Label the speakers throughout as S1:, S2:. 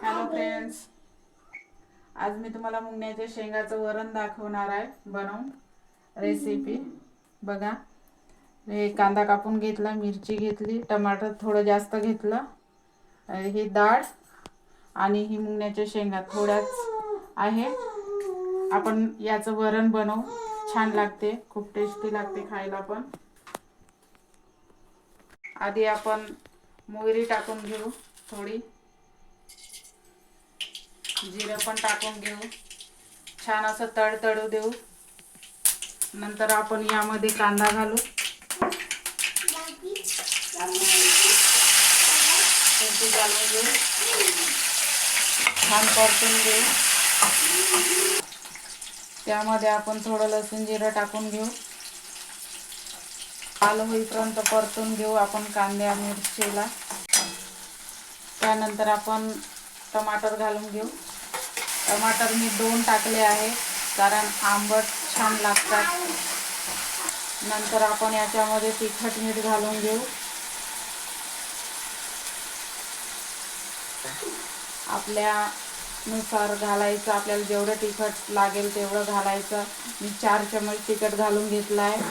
S1: Hello friends, आज मी तुम्हाला मुंगण्याच्या शेंगाचं वरण दाखवणार आहे बनवून रेसिपी. बघा, हे कांदा कापून घेतला, मिरची घेतली, टमाटर थोडं जास्त घेतलं, ही डाळ आणि ही मुंगण्याच्या शेंगा थोड्याच आहे. आपण याचं वरण बनवू, छान लागते, खूप टेस्टी लागते खायला पण. आधी आपण मोहरी टाकून घेऊ, थोडी जिरं पण टाकून घेऊ, छान असं तडतडू देऊ. नंतर आपण यामध्ये कांदा घालू, घालून घेऊ, छान परतून घेऊ. त्यामध्ये आपण थोडं लसूण जिरं टाकून घेऊ, लाल होईपर्यंत परतून घेऊ आपण कांद्या मिरचीला. त्यानंतर आपण टमाटर घालून घेऊ. टमाटर मी 2 टाकले आहे, कारण आंबट छान लागतात. नंतर आपण याच्यामध्ये तिखट मीठ घालून घेऊ. आपल्यानुसार घालायचं, आपल्याला जेवढं तिखट लागेल तेवढं घालायचं. मी 4 चमच तिखट घालून घेतलं आहे,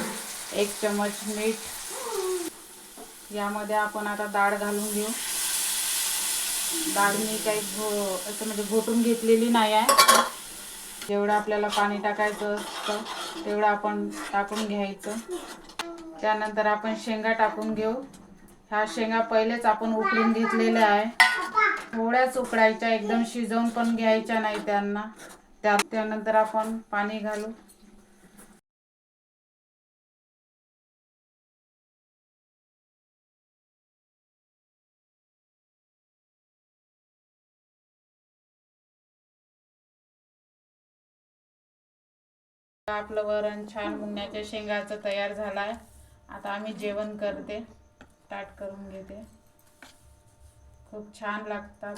S1: 1 चमच मीठ. यामध्ये आपण आता डाळ घालून घेऊ. डाळ मी काही असं म्हणजे घोटून घेतलेली नाही आहे. जेवढं आपल्याला पाणी टाकायचं असतं तेवढं आपण टाकून घ्यायचं. त्यानंतर आपण शेंगा टाकून घेऊ. ह्या शेंगा पहिलेच आपण उकळून घेतलेल्या आहे, थोड्याच उकळायच्या, एकदम शिजवून पण घ्यायच्या नाही त्यांना. त्यानंतर आपण पाणी घालू. आपलं वरण छान मुंगण्याच्या शेंगाचं तयार झालं आहे. आता आम्ही जेवण करते, स्टार्ट करून घेते. खूप छान लागतात.